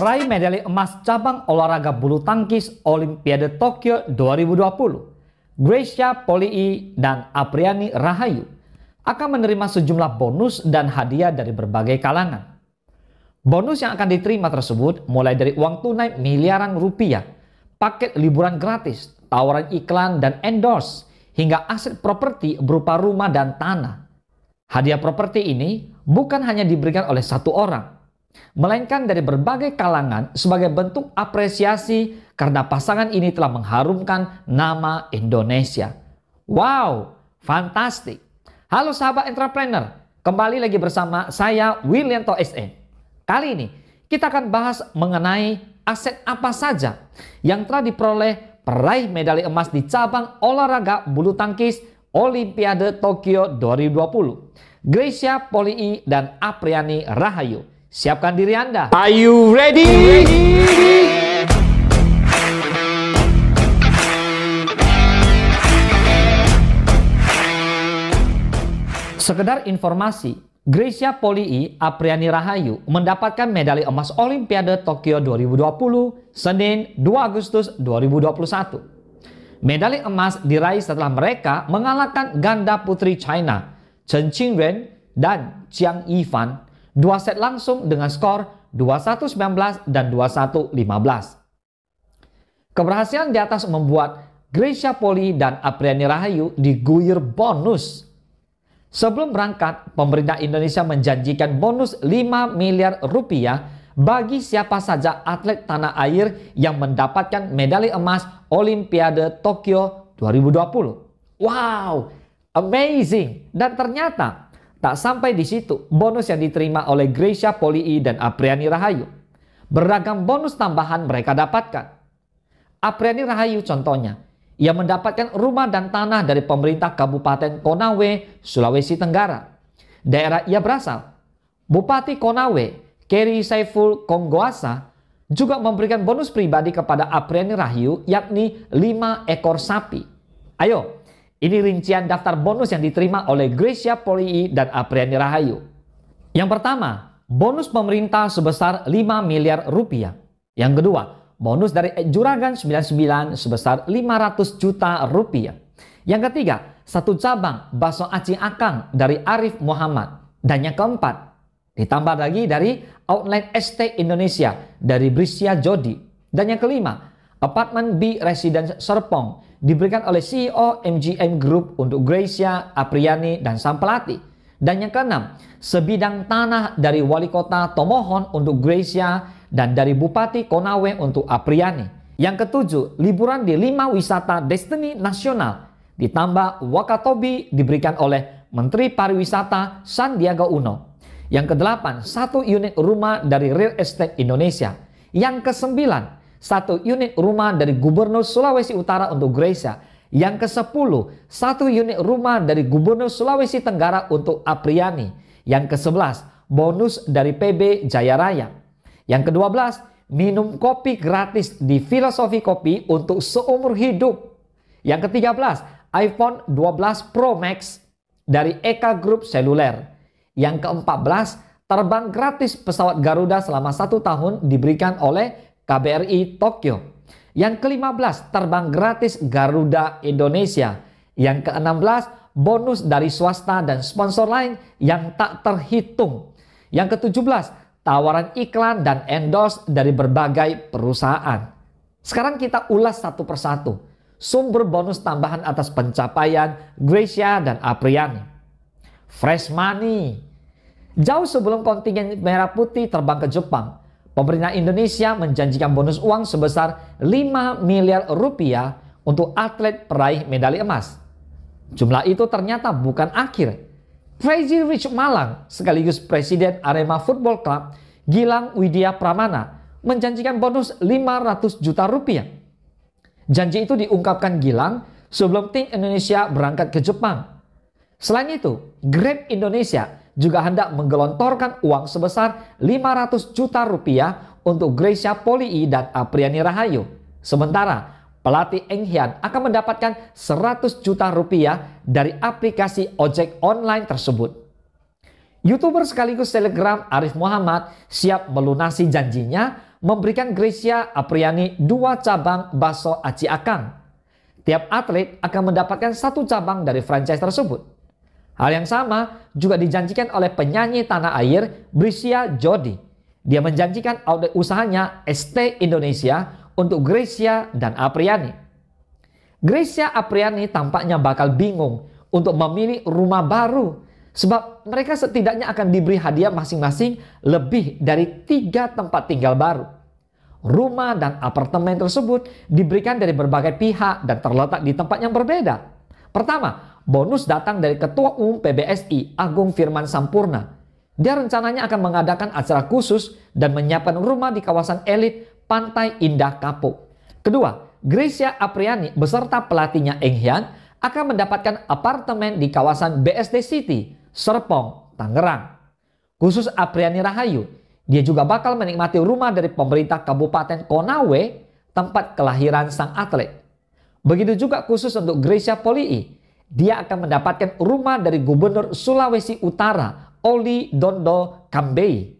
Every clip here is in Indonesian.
Peraih medali emas cabang olahraga bulu tangkis Olimpiade Tokyo 2020, Greysia Polii dan Apriani Rahayu akan menerima sejumlah bonus dan hadiah dari berbagai kalangan. Bonus yang akan diterima tersebut mulai dari uang tunai miliaran rupiah, paket liburan gratis, tawaran iklan dan endorse, hingga aset properti berupa rumah dan tanah. Hadiah properti ini bukan hanya diberikan oleh satu orang, melainkan dari berbagai kalangan sebagai bentuk apresiasi karena pasangan ini telah mengharumkan nama Indonesia. Wow, fantastik. Halo sahabat entrepreneur, kembali lagi bersama saya Willianto SN. Kali ini kita akan bahas mengenai aset apa saja yang telah diperoleh peraih medali emas di cabang olahraga bulu tangkis Olimpiade Tokyo 2020, Greysia Polii dan Apriani Rahayu. Siapkan diri Anda. Are you ready? Sekedar informasi, Greysia Polii Apriani Rahayu mendapatkan medali emas Olimpiade Tokyo 2020 Senin 2 Agustus 2021. Medali emas diraih setelah mereka mengalahkan ganda putri China Chen Qingren dan Jiang Yifan 2 set langsung dengan skor 21-19 dan 21-15. Keberhasilan di atas membuat Greysia Polii dan Apriani Rahayu diguyur bonus. Sebelum berangkat, pemerintah Indonesia menjanjikan bonus 5 miliar rupiah bagi siapa saja atlet tanah air yang mendapatkan medali emas Olimpiade Tokyo 2020. Wow, amazing! Dan ternyata tak sampai di situ bonus yang diterima oleh Greysia Polii dan Apriani Rahayu. Beragam bonus tambahan mereka dapatkan. Apriani Rahayu contohnya, ia mendapatkan rumah dan tanah dari pemerintah Kabupaten Konawe, Sulawesi Tenggara. Daerah ia berasal, Bupati Konawe, Keri Saiful Konggoasa, juga memberikan bonus pribadi kepada Apriani Rahayu, yakni 5 ekor sapi. Ayo, ini rincian daftar bonus yang diterima oleh Greysia Polii dan Apriani Rahayu. Yang pertama, bonus pemerintah sebesar 5 miliar rupiah. Yang kedua, bonus dari Juragan 99 sebesar 500 juta rupiah. Yang ketiga, 1 cabang bakso aci akang dari Arif Muhammad. Dan yang keempat, ditambah lagi dari Outlet ST Indonesia dari Brisya Jodi. Dan yang kelima, Apartemen B Residence Serpong diberikan oleh CEO MGM Group untuk Greysia, Apriani, dan sang pelatih. Dan yang keenam, sebidang tanah dari Wali Kota Tomohon untuk Greysia dan dari Bupati Konawe untuk Apriani. Yang ketujuh, liburan di 5 wisata Destiny Nasional ditambah Wakatobi diberikan oleh Menteri Pariwisata Sandiaga Uno. Yang kedelapan, 1 unit rumah dari Real Estate Indonesia. Yang kesembilan, 1 unit rumah dari Gubernur Sulawesi Utara untuk Greysia. Yang ke-10, 1 unit rumah dari Gubernur Sulawesi Tenggara untuk Apriani. Yang ke-11, bonus dari PB Jaya Raya. Yang ke-12, minum kopi gratis di Filosofi Kopi untuk seumur hidup. Yang ke-13, iPhone 12 Pro Max dari Eka Group Seluler. Yang ke-14, terbang gratis pesawat Garuda selama 1 tahun diberikan oleh KBRI Tokyo. Yang ke-15, terbang gratis Garuda Indonesia. Yang ke-16, bonus dari swasta dan sponsor lain yang tak terhitung. Yang ke-17, tawaran iklan dan endorse dari berbagai perusahaan. Sekarang kita ulas satu persatu sumber bonus tambahan atas pencapaian Greysia dan Apriani. Fresh money. Jauh sebelum kontingen Merah Putih terbang ke Jepang, pemerintah Indonesia menjanjikan bonus uang sebesar 5 miliar rupiah untuk atlet peraih medali emas. Jumlah itu ternyata bukan akhir. Crazy Rich Malang sekaligus Presiden Arema Football Club Gilang Widya Pramana menjanjikan bonus 500 juta rupiah. Janji itu diungkapkan Gilang sebelum tim Indonesia berangkat ke Jepang. Selain itu, Grab Indonesia juga hendak menggelontorkan uang sebesar 500 juta rupiah untuk Greysia Polii dan Apriani Rahayu. Sementara pelatih Eng Hian akan mendapatkan 100 juta rupiah dari aplikasi ojek online tersebut. YouTuber sekaligus selebgram Arif Muhammad siap melunasi janjinya memberikan Gracia Apriani 2 cabang bakso aci akang. Tiap atlet akan mendapatkan 1 cabang dari franchise tersebut. Hal yang sama juga dijanjikan oleh penyanyi tanah air Brisya Jody. Dia menjanjikan outlet usahanya ST Indonesia untuk Gracia dan Apriani. Gracia Apriani tampaknya bakal bingung untuk memilih rumah baru, sebab mereka setidaknya akan diberi hadiah masing-masing lebih dari 3 tempat tinggal baru. Rumah dan apartemen tersebut diberikan dari berbagai pihak dan terletak di tempat yang berbeda. Pertama, bonus datang dari Ketua Umum PBSI Agung Firman Sampurna. Dia rencananya akan mengadakan acara khusus dan menyiapkan rumah di kawasan elit Pantai Indah Kapuk. Kedua, Gracia Apriani beserta pelatihnya Eng Hian akan mendapatkan apartemen di kawasan BSD City, Serpong, Tangerang. Khusus Apriani Rahayu, dia juga bakal menikmati rumah dari pemerintah Kabupaten Konawe, tempat kelahiran sang atlet. Begitu juga khusus untuk Gracia Polii, dia akan mendapatkan rumah dari Gubernur Sulawesi Utara, Oli Dondo Kambei.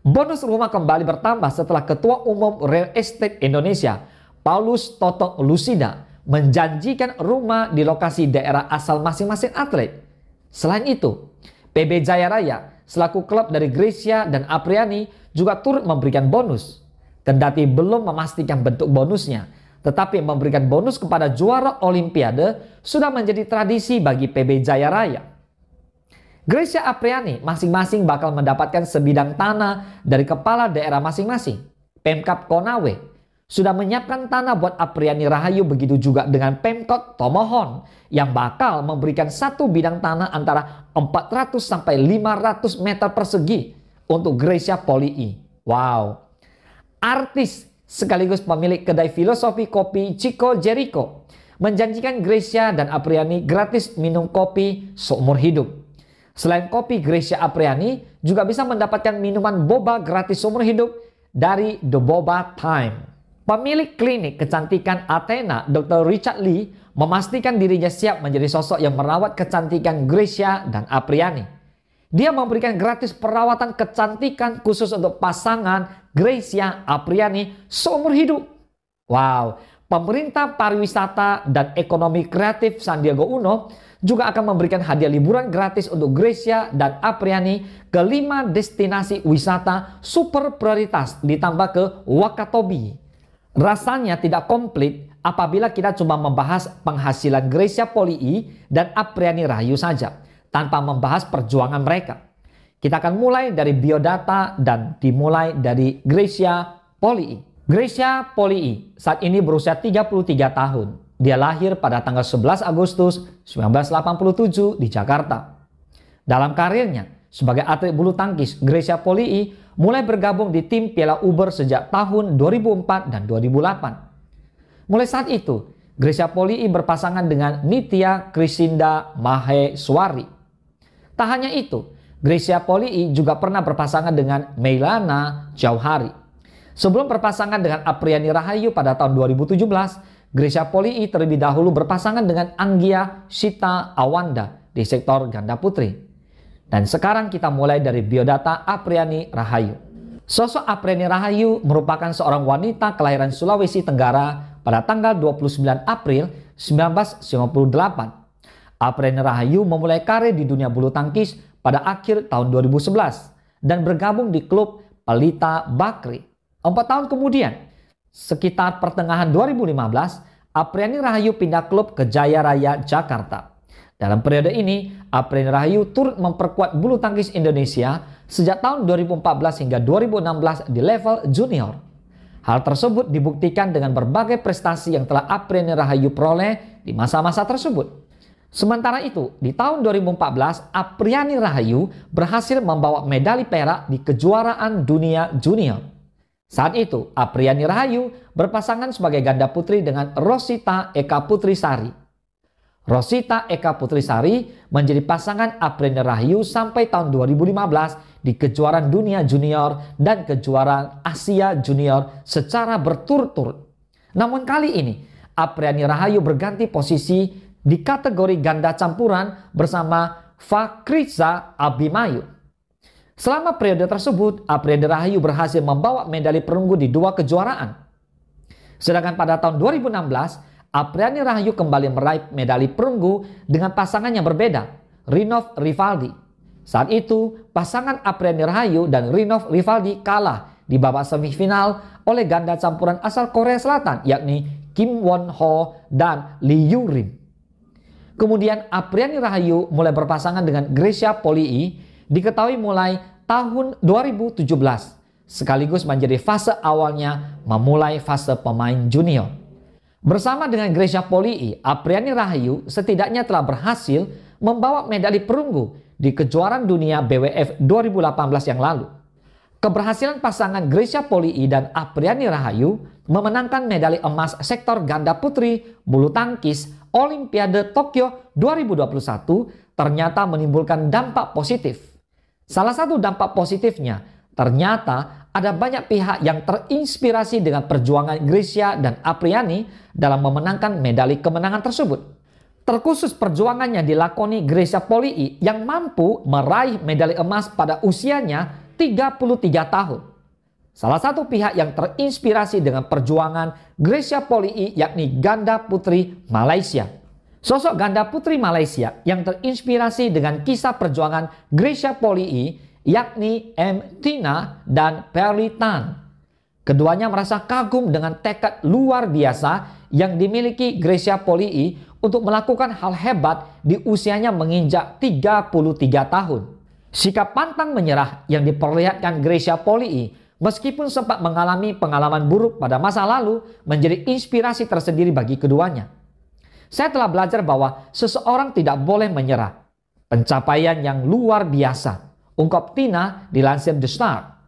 Bonus rumah kembali bertambah setelah Ketua Umum Real Estate Indonesia, Paulus Toto Lusida, menjanjikan rumah di lokasi daerah asal masing-masing atlet. Selain itu, PB Jaya Raya selaku klub dari Gracia dan Apriani juga turut memberikan bonus. Kendati belum memastikan bentuk bonusnya, tetapi memberikan bonus kepada juara Olimpiade sudah menjadi tradisi bagi PB Jaya Raya. Gracia Apriani masing-masing bakal mendapatkan sebidang tanah dari kepala daerah masing-masing. Pemkab Konawe sudah menyiapkan tanah buat Apriani Rahayu, begitu juga dengan Pemkot Tomohon yang bakal memberikan 1 bidang tanah antara 400 sampai 500 meter persegi untuk Gracia Polii. Wow. Artis sekaligus pemilik kedai filosofi kopi Chico Jericho menjanjikan Gracia dan Apriani gratis minum kopi seumur hidup. Selain kopi, Gracia Apriani juga bisa mendapatkan minuman boba gratis seumur hidup dari The Boba Time. Pemilik klinik kecantikan Athena, Dr. Richard Lee, memastikan dirinya siap menjadi sosok yang merawat kecantikan Gracia dan Apriani. Dia memberikan gratis perawatan kecantikan khusus untuk pasangan Gracia Apriani seumur hidup. Wow, pemerintah pariwisata dan ekonomi kreatif Sandiaga Uno juga akan memberikan hadiah liburan gratis untuk Gracia dan Apriani ke 5 destinasi wisata super prioritas ditambah ke Wakatobi. Rasanya tidak komplit apabila kita cuma membahas penghasilan Gracia Polii dan Apriani Rahayu saja, tanpa membahas perjuangan mereka. Kita akan mulai dari biodata dan dimulai dari Gracia Polii. Gracia Polii saat ini berusia 33 tahun. Dia lahir pada tanggal 11 Agustus 1987 di Jakarta. Dalam karirnya sebagai atlet bulu tangkis, Gracia Polii mulai bergabung di tim Piala Uber sejak tahun 2004 dan 2008. Mulai saat itu, Gracia Polii berpasangan dengan Nitya Krisinda Maheswari. Tak hanya itu, Gracia Polii juga pernah berpasangan dengan Meilana Jauhari. Sebelum berpasangan dengan Apriani Rahayu pada tahun 2017, Gracia Polii terlebih dahulu berpasangan dengan Anggia Sita Awanda di sektor ganda putri. Dan sekarang kita mulai dari biodata Apriani Rahayu. Sosok Apriani Rahayu merupakan seorang wanita kelahiran Sulawesi Tenggara pada tanggal 29 April 1958. Apriani Rahayu memulai karir di dunia bulu tangkis pada akhir tahun 2011 dan bergabung di klub Pelita Bakri. 4 tahun kemudian, sekitar pertengahan 2015, Apriani Rahayu pindah klub ke Jaya Raya Jakarta. Dalam periode ini, Apriani Rahayu turut memperkuat bulu tangkis Indonesia sejak tahun 2014 hingga 2016 di level junior. Hal tersebut dibuktikan dengan berbagai prestasi yang telah Apriani Rahayu peroleh di masa-masa tersebut. Sementara itu, di tahun 2014, Apriani Rahayu berhasil membawa medali perak di kejuaraan dunia junior. Saat itu, Apriani Rahayu berpasangan sebagai ganda putri dengan Rosita Eka Putrisari. Rosita Eka Putrisari menjadi pasangan Apriani Rahayu sampai tahun 2015 di kejuaraan dunia junior dan kejuaraan Asia junior secara berturut-turut. Namun kali ini, Apriani Rahayu berganti posisi di kategori ganda campuran bersama Fakriza Abimayu. Selama periode tersebut, Apriani Rahayu berhasil membawa medali perunggu di 2 kejuaraan. Sedangkan pada tahun 2016, Apriani Rahayu kembali meraih medali perunggu dengan pasangan yang berbeda, Rinov Rivaldi. Saat itu, pasangan Apriani Rahayu dan Rinov Rivaldi kalah di babak semifinal oleh ganda campuran asal Korea Selatan, yakni Kim Won Ho dan Lee Yu Rim. Kemudian Apriani Rahayu mulai berpasangan dengan Grecia Polii, diketahui mulai tahun 2017, sekaligus menjadi fase awalnya memulai fase pemain junior. Bersama dengan Grecia Polii, Apriani Rahayu setidaknya telah berhasil membawa medali perunggu di kejuaraan dunia BWF 2018 yang lalu. Keberhasilan pasangan Grecia Polii dan Apriani Rahayu memenangkan medali emas sektor ganda putri bulu tangkis Olimpiade Tokyo 2021 ternyata menimbulkan dampak positif. Salah satu dampak positifnya, ternyata ada banyak pihak yang terinspirasi dengan perjuangan Grecia dan Apriani dalam memenangkan medali kemenangan tersebut. Terkhusus perjuangan yang dilakoni Grecia Polii yang mampu meraih medali emas pada usianya 33 tahun. Salah satu pihak yang terinspirasi dengan perjuangan Grecia Polii yakni ganda putri Malaysia. Sosok ganda putri Malaysia yang terinspirasi dengan kisah perjuangan Grecia Polii yakni M. Tina dan Perli Tan. Keduanya merasa kagum dengan tekad luar biasa yang dimiliki Grecia Polii untuk melakukan hal hebat di usianya menginjak 33 tahun. Sikap pantang menyerah yang diperlihatkan Grecia Polii meskipun sempat mengalami pengalaman buruk pada masa lalu menjadi inspirasi tersendiri bagi keduanya. Saya telah belajar bahwa seseorang tidak boleh menyerah. Pencapaian yang luar biasa, ungkap Tina dilansir The Star.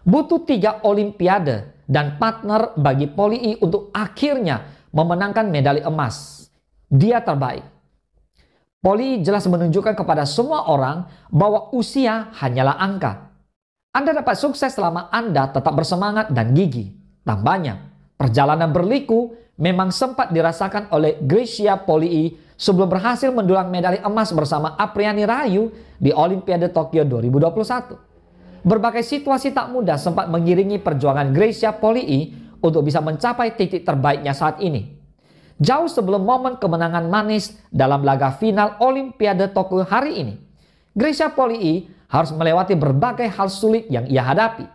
Butuh 3 olimpiade dan partner bagi Polii untuk akhirnya memenangkan medali emas. Dia terbaik. Polii jelas menunjukkan kepada semua orang bahwa usia hanyalah angka. Anda dapat sukses selama Anda tetap bersemangat dan gigih. Tambahnya, perjalanan berliku memang sempat dirasakan oleh Grecia Polii sebelum berhasil mendulang medali emas bersama Apriani Rahayu di Olimpiade Tokyo 2021. Berbagai situasi tak mudah sempat mengiringi perjuangan Grecia Polii untuk bisa mencapai titik terbaiknya saat ini. Jauh sebelum momen kemenangan manis dalam laga final Olimpiade Tokyo hari ini, Grecia Polii harus melewati berbagai hal sulit yang ia hadapi.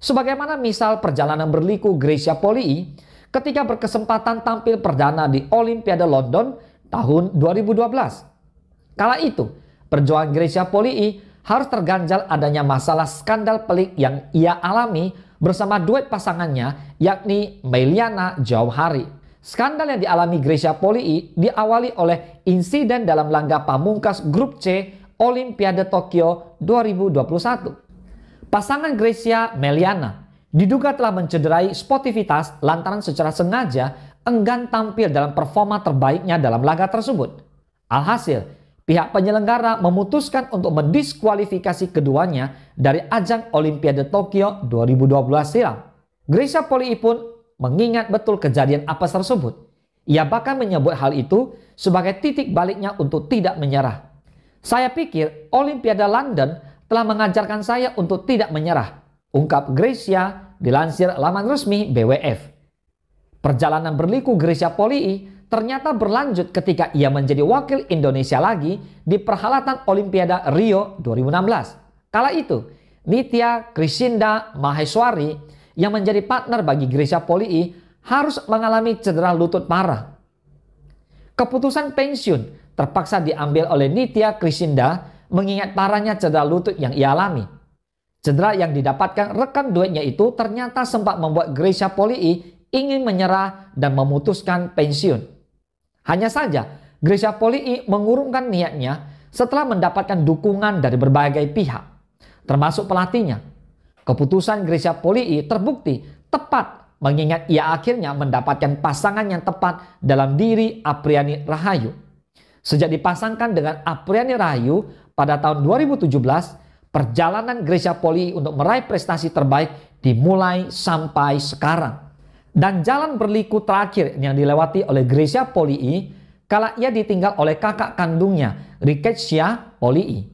Sebagaimana misal perjalanan berliku Grecia Polii ketika berkesempatan tampil perdana di Olimpiade London tahun 2012. Kala itu, perjuangan Grecia Polii harus terganjal adanya masalah skandal pelik yang ia alami bersama duet pasangannya yakni Meliana Jauhari. Skandal yang dialami Grecia Polii diawali oleh insiden dalam laga pamungkas grup C Olimpiade Tokyo 2021. Pasangan Grecia Meliana diduga telah mencederai sportivitas lantaran secara sengaja enggan tampil dalam performa terbaiknya dalam laga tersebut. Alhasil, pihak penyelenggara memutuskan untuk mendiskualifikasi keduanya dari ajang Olimpiade Tokyo 2012 silam. Grecia Polii pun mengingat betul kejadian apes tersebut. Ia bahkan menyebut hal itu sebagai titik baliknya untuk tidak menyerah. Saya pikir Olimpiade London telah mengajarkan saya untuk tidak menyerah, ungkap Grecia dilansir laman resmi BWF. Perjalanan berliku Grecia Polii ternyata berlanjut ketika ia menjadi wakil Indonesia lagi di perhelatan Olimpiade Rio 2016. Kala itu, Nitya Krishinda Maheswari yang menjadi partner bagi Grecia Polii harus mengalami cedera lutut parah. Keputusan pensiun terpaksa diambil oleh Nitya Krishinda mengingat parahnya cedera lutut yang ia alami. Cedera yang didapatkan rekan duetnya itu ternyata sempat membuat Grecia Polii ingin menyerah dan memutuskan pensiun. Hanya saja, Grecia Polii mengurungkan niatnya setelah mendapatkan dukungan dari berbagai pihak, termasuk pelatihnya. Keputusan Grecia Polii terbukti tepat mengingat ia akhirnya mendapatkan pasangan yang tepat dalam diri Apriani Rahayu. Sejak dipasangkan dengan Apriani Rahayu pada tahun 2017, perjalanan Grecia Polii untuk meraih prestasi terbaik dimulai sampai sekarang. Dan jalan berliku terakhir yang dilewati oleh Grecia Polii kala ia ditinggal oleh kakak kandungnya, Rikecia Polii.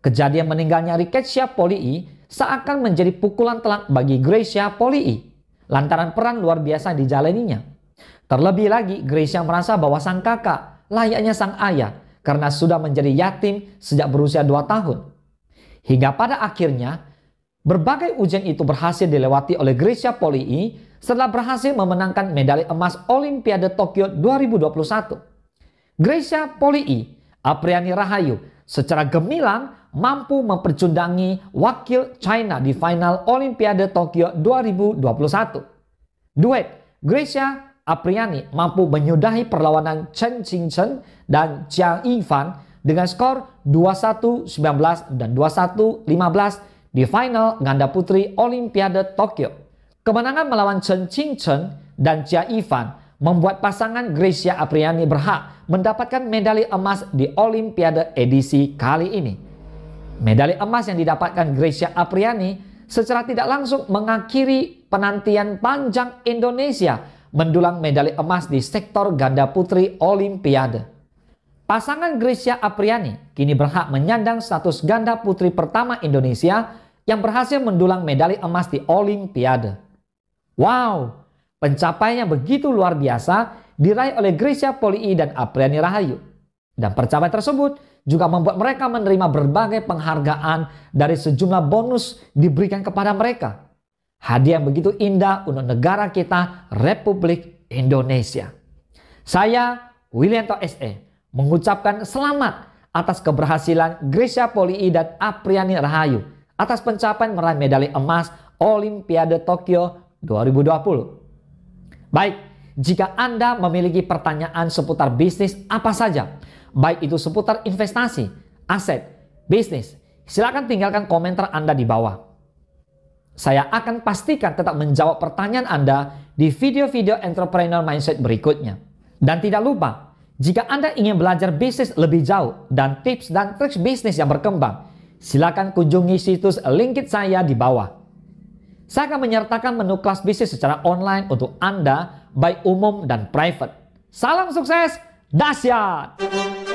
Kejadian meninggalnya Rickettsia Polii seakan menjadi pukulan telak bagi Gracia Polii lantaran peran luar biasa dijalaninya. Terlebih lagi, Gracia merasa bahwa sang kakak layaknya sang ayah karena sudah menjadi yatim sejak berusia 2 tahun. Hingga pada akhirnya, berbagai ujian itu berhasil dilewati oleh Gracia Polii setelah berhasil memenangkan medali emas Olimpiade Tokyo 2021. Gracia Polii Apriani Rahayu secara gemilang mampu mempercundangi wakil China di final Olimpiade Tokyo 2021. Duet Gracia Apriani mampu menyudahi perlawanan Chen Qingchen dan Jia Yifan dengan skor 21-19 dan 21-15 di final ganda putri Olimpiade Tokyo. Kemenangan melawan Chen Qingchen dan Jia Yifan membuat pasangan Gracia Apriani berhak mendapatkan medali emas di Olimpiade edisi kali ini. Medali emas yang didapatkan Gracia Apriani secara tidak langsung mengakhiri penantian panjang Indonesia mendulang medali emas di sektor ganda putri Olimpiade. Pasangan Gracia Apriani kini berhak menyandang status ganda putri pertama Indonesia yang berhasil mendulang medali emas di Olimpiade. Wow, pencapaiannya begitu luar biasa diraih oleh Gracia Polii dan Apriani Rahayu. Dan pencapaian tersebut juga membuat mereka menerima berbagai penghargaan dari sejumlah bonus diberikan kepada mereka. Hadiah yang begitu indah untuk negara kita, Republik Indonesia. Saya, Willianto SE, mengucapkan selamat atas keberhasilan Gracia Polii dan Apriani Rahayu atas pencapaian meraih medali emas Olimpiade Tokyo 2020. Baik, jika Anda memiliki pertanyaan seputar bisnis apa saja, baik itu seputar investasi, aset, bisnis, silakan tinggalkan komentar Anda di bawah. Saya akan pastikan tetap menjawab pertanyaan Anda di video-video Entrepreneur Mindset berikutnya. Dan tidak lupa, jika Anda ingin belajar bisnis lebih jauh dan tips dan trik bisnis yang berkembang, silakan kunjungi situs LinkedIn saya di bawah. Saya akan menyertakan menu kelas bisnis secara online untuk Anda, baik umum dan private. Salam sukses, dahsyat!